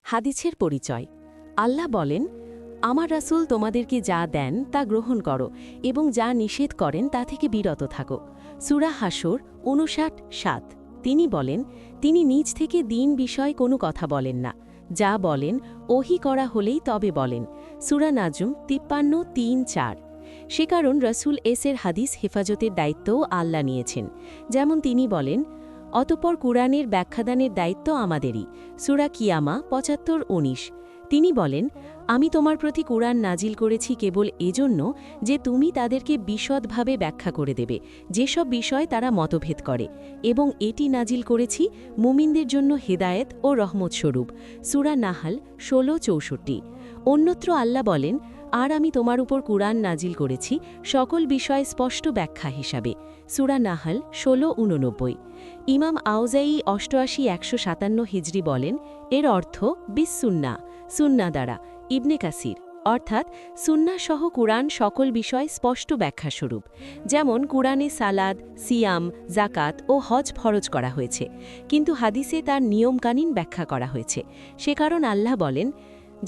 হাদিসের পরিচয়। আল্লাহ বলেন, আমার রাসূল তোমাদেরকে যা দেন তা গ্রহণ করো এবং যা নিষেধ করেন তা থেকে বিরত থাকো। সূরা হাশর ৫৯:৭। তিনি বলেন, তিনি নিজ থেকে দ্বীন বিষয়ে কোনো কথা বলেন না, যা বলেন ওহী করা হলেই তবে বলেন। সূরা নাজম ৫৩:৩-৪। সে কারণ রাসূল এর হাদিস হেফাজতের দায়িত্বও আল্লাহ নিয়েছেন। যেমন তিনি বলেন, অতঃপর কুরআনের ব্যাখ্যাদানের দায়িত্ব আমাদেরই। সূরা কিয়ামা ৭৫:১৯। তিনি বলেন, আমি তোমার প্রতি কুরআন নাজিল করেছি কেবল এজন্য যে তুমি তাদেরকে বিশদভাবে ব্যাখ্যা করে দেবে যেসব বিষয় তারা মতভেদ করে, এবং এটি নাজিল করেছি মুমিনদের জন্য হেদায়েত ও রহমতস্বরূপ। সূরা নাহাল ১৬:৬৪। অন্যত্র আল্লাহ বলেন, আর আমি তোমার উপর কুরআন নাজিল করেছি সকল বিষয় স্পষ্ট ব্যাখ্যা হিসাবে। সূরা নাহাল ১৬:৮৯। ইমাম আউজাঈ ৮৮:১৫৭ হিজরি বলেন, এর অর্থ বিস-সুন্না, সুন্না দ্বারা। ইবনে কাসির, অর্থাৎ সুন্নাহ সহ কুরআন সকল বিষয় স্পষ্ট ব্যাখ্যাস্বরূপ। যেমন কুরআনে সালাদ, সিয়াম, জাকাত ও হজ ফরজ করা হয়েছে, কিন্তু হাদিসে তার নিয়মকানুন ব্যাখ্যা করা হয়েছে। সে কারণ আল্লাহ বলেন,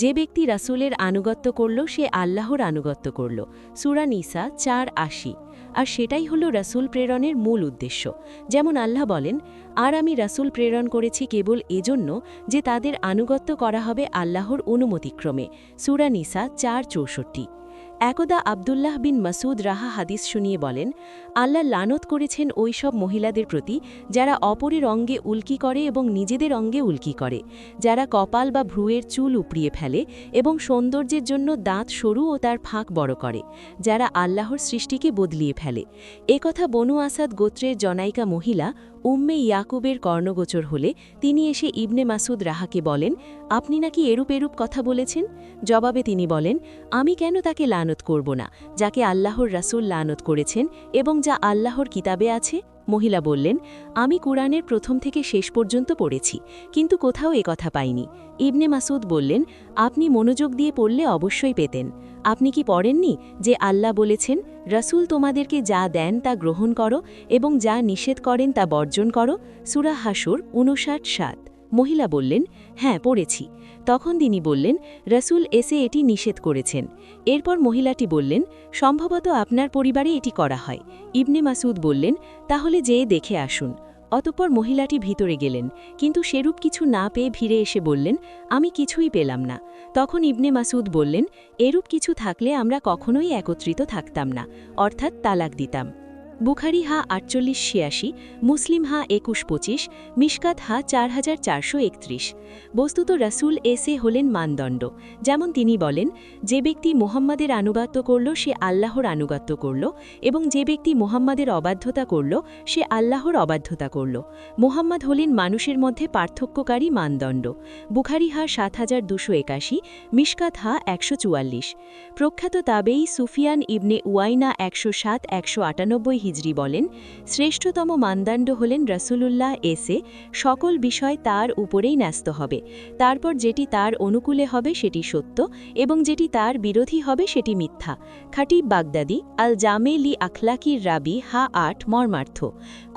যে ব্যক্তি রাসূলের আনুগত্য করল সে আল্লাহর আনুগত্য করল। সূরা নিসা ৪:৮০। আর সেটাই হল রাসূল প্রেরণের মূল উদ্দেশ্য। যেমন আল্লাহ বলেন, আর আমি রাসূল প্রেরণ করেছি কেবল এজন্য যে তাদের আনুগত্য করা হবে আল্লাহর অনুমতিক্রমে। সূরা নিসা ৪:৬৪। একদা আব্দুল্লাহ বিন মাসুদ রাহা হাদিস শুনিয়ে বলেন, আল্লাহ লানত করেছেন ওই সব মহিলাদের প্রতি যারা অপরের অঙ্গে উল্কি করে এবং নিজেদের অঙ্গে উল্কি করে, যারা কপাল বা ভ্রুয়ের চুল উপড়িয়ে ফেলে এবং সৌন্দর্যের জন্য দাঁত সরু ও তার ফাঁক বড় করে, যারা আল্লাহর সৃষ্টিকে বদলিয়ে ফেলে। একথা বনু আসাদ গোত্রের জনাইকা মহিলা উম্মে ইয়াকুবের কর্ণগোচর হলে তিনি এসে ইবনে মাসুদ রাহাকে বলেন, আপনি নাকি এরূপ এরূপ কথা বলেছেন? জবাবে তিনি বলেন, আমি কেন তাকে লানত করব না, যাকে আল্লাহর রাসূল লানত করেছেন এবং যা আল্লাহর কিতাবে আছে? মহিলা বললেন, আমি কুরআনের প্রথম থেকে শেষ পর্যন্ত পড়েছি, কিন্তু কোথাও একথা পাইনি। ইবনে মাসুদ বললেন, আপনি মনোযোগ দিয়ে পড়লে অবশ্যই পেতেন। আপনি কি পড়েননি যে আল্লাহ বলেছেন, রাসূল তোমাদেরকে যা দেন তা গ্রহণ করো এবং যা নিষেধ করেন তা বর্জন করো? সূরা হাশর ৫৯:৭। মহিলা বললেন, হ্যাঁ পড়েছি। তখন তিনি বললেন, রাসূল এটি নিষেধ করেছেন। এরপর মহিলাটি বললেন, সম্ভবত আপনার পরিবারে এটি করা হয়। ইবনে মাসুদ বললেন, তাহলে যেয়ে দেখে আসুন। অতঃপর মহিলাটি ভিতরে গেলেন, কিন্তু সেরূপ কিছু না পেয়ে ফিরে এসে বললেন, আমি কিছুই পেলাম না। তখন ইবনে মাসুদ বললেন, এরূপ কিছু থাকলে আমরা কখনোই একত্রিত থাকতাম না, অর্থাৎ তালাক দিতাম। বুখারী হা ৪৮:৮৬, মুসলিম হা ২১:২৫, মিশকাত হা ৪৪৩১। বস্তুত রাসূল হলেন মানদণ্ড। যেমন তিনি বলেন, যে ব্যক্তি মুহাম্মাদের আনুগত্য করল সে আল্লাহর আনুগত্য করল, এবং যে ব্যক্তি মুহাম্মাদের অবাধ্যতা করল সে আল্লাহর অবাধ্যতা করল। মুহাম্মদ হলেন মানুষের মধ্যে পার্থক্যকারী মানদণ্ড। বুখারী হা ৭২৮১, মিশকাত হা ১৪৪। প্রখ্যাত তাবেঈ সুফিয়ান ইবনে উয়াইনা ১০৭-১৯৮ হিজরি বলেন, শ্রেষ্ঠতম মানদণ্ড হলেন রাসূলুল্লাহ সকল বিষয় তার উপরেই ন্যস্ত হবে। তারপর যেটি তার অনুকূলে হবে সেটি সত্য, এবং যেটি তার বিরোধী হবে সেটি মিথ্যা। খাটিব বাগদাদি আল জামে লি আখলাকির রাবি হা ৮ মর্মার্থ।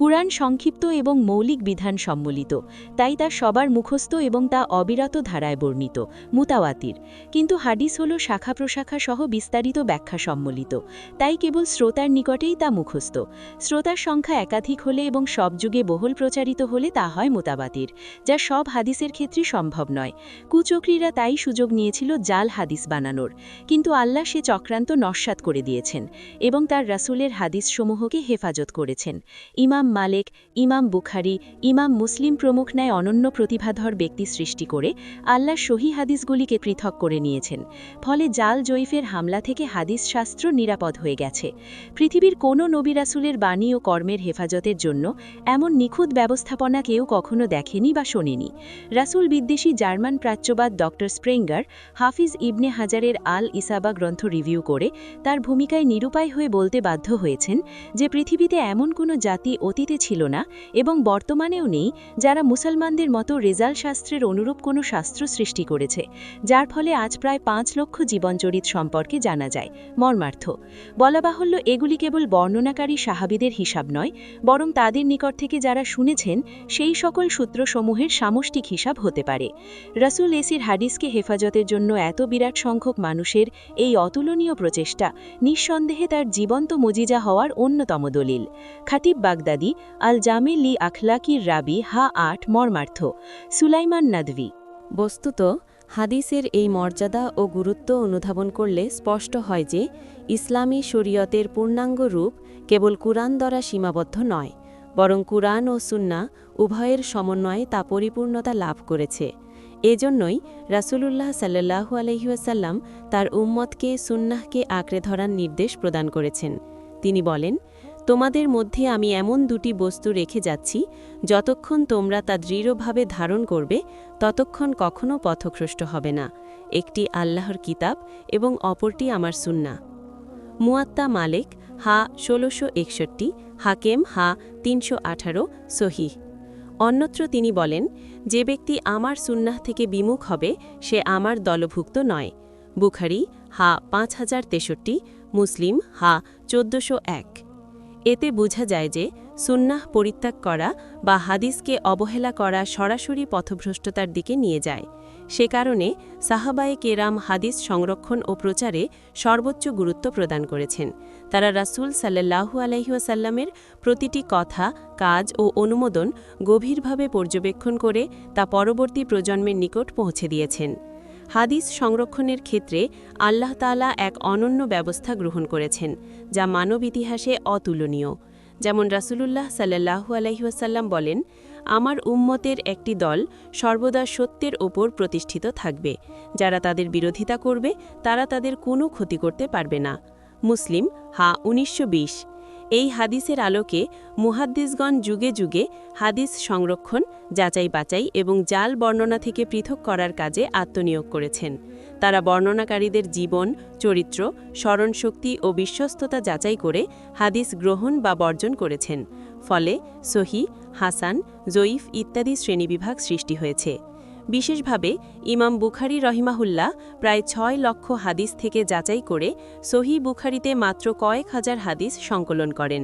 কুরআন সংক্ষিপ্ত এবং মৌলিক বিধান সম্মিলিত, তাই তা সবার মুখস্থ এবং তা অবিরত ধারায় বর্ণিত, মুতাওয়াতির। কিন্তু হাদিস হল শাখা প্রশাখা সহ বিস্তারিত ব্যাখ্যা সম্মিলিত, তাই কেবল শ্রোতার নিকটেই তা মুখস্থ। শ্রোতার সংখ্যা একাধিক হলে এবং সব যুগে বহুল প্রচারিত হলে তা হয় মুতাবাতির, যা সব হাদিসের ক্ষেত্রে সম্ভব নয়। কুচক্রীরা তাই সুযোগ নিয়েছিল জাল হাদিস বানানোর, কিন্তু আল্লাহ সে চক্রান্ত নস্যাৎ করে দিয়েছেন এবং তার রাসূলের হাদিসসমূহকে হেফাজত করেছেন। ইমাম মালিক, ইমাম বুখারী, ইমাম মুসলিম প্রমুখ ন্যায় অনন্য প্রতিভাধর ব্যক্তি সৃষ্টি করে আল্লাহ সহিহ হাদিসগুলিকে পৃথক করে নিয়েছেন। ফলে জাল জয়ীফের হামলা থেকে হাদিস শাস্ত্র নিরাপদ হয়ে গেছে। পৃথিবীর কোনো নবী রাসূলের বাণী ও কর্মের হেফাজতের জন্য এমন নিখুঁত ব্যবস্থাপনা কেউ কখনো দেখেনি বা শোনেনি। রাসূল বিদ্বেষী জার্মান প্রাচ্যবাদ ডক্টর স্প্রেঙ্গার হাফিজ ইবনে হাজারের আল ইসাবা গ্রন্থ রিভিউ করে তার ভূমিকায় নিরুপায় হয়ে বলতে বাধ্য হয়েছেন যে পৃথিবীতে এমন কোনো জাতি অতীতে ছিল না এবং বর্তমানেও নেই যারা মুসলমানদের মতো রেজাল শাস্ত্রের অনুরূপ কোনো শাস্ত্র সৃষ্টি করেছে, যার ফলে আজ প্রায় ৫ লক্ষ জীবনচরিত সম্পর্কে জানা যায়। মর্মার্থ বলা বাহুল্য, এগুলি কেবল বর্ণনাকারী সাহাবীদের হিসাব নয়, বরং তাদের নিকট থেকে যারা শুনেছেন সেই সকল সূত্রসমূহের সামষ্টিক হিসাব হতে পারে। রাসূল এসির হাদিসকে হেফাজতের জন্য এত বিরাট সংখ্যক মানুষের এই অতুলনীয় প্রচেষ্টা নিঃসন্দেহে তার জীবন্ত মজিজা হওয়ার অন্যতম দলিল। খাতিব বাগদাদি আল জামে লি আখলাকির রাবি হা ৮ মর্মার্থ। সুলাইমান নাদভি। বস্তুত হাদিসের এই মর্যাদা ও গুরুত্ব অনুধাবন করলে স্পষ্ট হয় যে ইসলামী শরীয়তের পূর্ণাঙ্গ রূপ কেবল কুরআন দ্বারা সীমাবদ্ধ নয়, বরং কুরআন ও সুন্নাহ উভয়ের সমন্বয়ে তা পরিপূর্ণতা লাভ করেছে। এজন্যই রাসূলুল্লাহ সাল্লাল্লাহু আলাইহি ওয়াসাল্লাম তার উম্মতকে সুন্নাহকে আঁকড়ে ধরার নির্দেশ প্রদান করেছেন। তিনি বলেন, তোমাদের মধ্যে আমি এমন দুটি বস্তু রেখে যাচ্ছি, যতক্ষণ তোমরা তা দৃঢ়ভাবে ধারণ করবে ততক্ষণ কখনও পথভ্রষ্ট হবে না। একটি আল্লাহর কিতাব এবং অপরটি আমার সুন্নাহ। মুয়াত্তা মালিক হা ১৬৬১, হাকেম হা ৩১৮, সহিহ। অন্যত্র তিনি বলেন, যে ব্যক্তি আমার সুন্নাহ থেকে বিমুখ হবে সে আমার দলভুক্ত নয়। বুখারী হা ৫০৬৩, মুসলিম হা ১৪০১। এতে বোঝা যায় যে সুন্নাহ পরিত্যাগ করা বা হাদিসকে অবহেলা করা সরাসরি পথভ্রষ্টতার দিকে নিয়ে যায়। সে কারণে সাহাবায়ে কেরাম হাদিস সংরক্ষণ ও প্রচারে সর্বোচ্চ গুরুত্ব প্রদান করেছেন। তারা রাসূল সাল্লাল্লাহু আলাইহি ওয়াসাল্লামের প্রতিটি কথা, কাজ ও অনুমোদন গভীরভাবে পর্যবেক্ষণ করে তা পরবর্তী প্রজন্মের নিকট পৌঁছে দিয়েছেন। হাদিস সংরক্ষণের ক্ষেত্রে আল্লাহ তাআলা এক অনন্য ব্যবস্থা গ্রহণ করেছেন, যা মানব ইতিহাসে অতুলনীয়। যেমন রাসূলুল্লাহ সাল্লাল্লাহু আলাইহি ওয়াসাল্লাম বলেন, আমার উম্মতের একটি দল সর্বদা সত্যের ওপর প্রতিষ্ঠিত থাকবে। যারা তাদের বিরোধিতা করবে তারা তাদের কোনো ক্ষতি করতে পারবে না। মুসলিম হা ১৯২০। এই হাদিসের আলোকে মুহাদ্দিসগণ যুগে যুগে হাদিস সংরক্ষণ, যাচাই বাছাই এবং জাল বর্ণনা থেকে পৃথক করার কাজে আত্মনিয়োগ করেছেন। তারা বর্ণনাকারীদের জীবন, চরিত্র, স্মরণশক্তি ও বিশ্বস্ততা যাচাই করে হাদিস গ্রহণ বা বর্জন করেছেন। ফলে সহিহ, হাসান, জয়ীফ ইত্যাদি শ্রেণীবিভাগ সৃষ্টি হয়েছে। বিশেষভাবে ইমাম বুখারী রহিমাহুল্লাহ প্রায় ৬ লক্ষ হাদিস থেকে যাচাই করে সহিহ বুখারীতে মাত্র কয়েক হাজার হাদিস সংকলন করেন।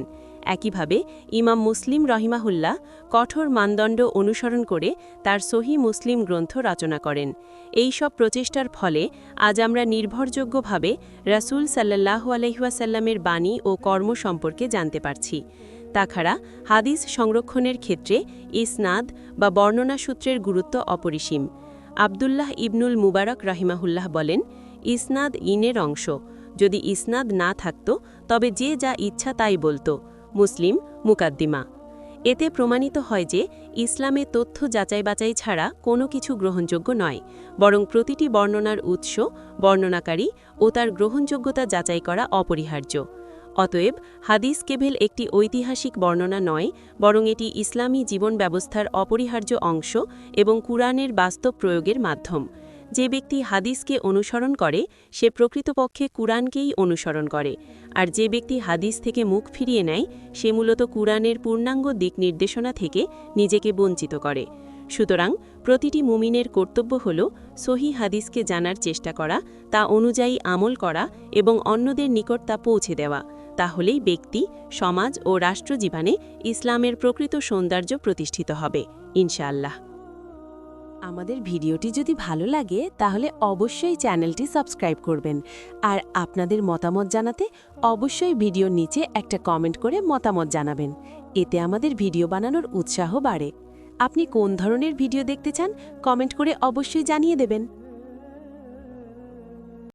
একইভাবে ইমাম মুসলিম রহিমাহুল্লাহ কঠোর মানদণ্ড অনুসরণ করে তার সহিহ মুসলিম গ্রন্থ রচনা করেন। এই সব প্রচেষ্টার ফলে আজ আমরা নির্ভরযোগ্যভাবে রাসূল সাল্লাল্লাহু আলাইহি ওয়াসাল্লামের বাণী ও কর্ম সম্পর্কে জানতে পারছি। তাছাড়া হাদিস সংরক্ষণের ক্ষেত্রে ইসনাদ বা বর্ণনা সূত্রের গুরুত্ব অপরিসীম। আবদুল্লাহ ইবনুল মুবারক রাহিমাহুল্লাহ বলেন, ইসনাদ ইনের অংশ। যদি ইসনাদ না থাকত তবে যে যা ইচ্ছা তাই বলতো। মুসলিম মুকাদ্দিমা। এতে প্রমাণিত হয় যে ইসলামে তথ্য যাচাই বাছাই ছাড়া কোনো কিছু গ্রহণযোগ্য নয়, বরং প্রতিটি বর্ণনার উৎস, বর্ণনাকারী ও তার গ্রহণযোগ্যতা যাচাই করা অপরিহার্য। অতএব হাদিস কেবল একটি ঐতিহাসিক বর্ণনা নয়, বরং এটি ইসলামী জীবন ব্যবস্থার অপরিহার্য অংশ এবং কুরআনের বাস্তব প্রয়োগের মাধ্যম। যে ব্যক্তি হাদিসকে অনুসরণ করে সে প্রকৃতপক্ষে কুরআনকেই অনুসরণ করে, আর যে ব্যক্তি হাদিস থেকে মুখ ফিরিয়ে নেয় সে মূলত কুরআনের পূর্ণাঙ্গ দিক নির্দেশনা থেকে নিজেকে বঞ্চিত করে। সুতরাং প্রতিটি মুমিনের কর্তব্য হল সহিহ হাদিসকে জানার চেষ্টা করা, তা অনুযায়ী আমল করা এবং অন্যদের নিকট তা পৌঁছে দেওয়া। তাহলেই ব্যক্তি, সমাজ ও রাষ্ট্রজীবনে ইসলামের প্রকৃত সৌন্দর্য প্রতিষ্ঠিত হবে ইনশাআল্লাহ। আমাদের ভিডিওটি যদি ভালো লাগে তাহলে অবশ্যই চ্যানেলটি সাবস্ক্রাইব করবেন, আর আপনাদের মতামত জানাতে অবশ্যই ভিডিওর নিচে একটা কমেন্ট করে মতামত জানাবেন। এতে আমাদের ভিডিও বানানোর উৎসাহ বাড়ে। আপনি কোন ধরনের ভিডিও দেখতে চান কমেন্ট করে অবশ্যই জানিয়ে দেবেন।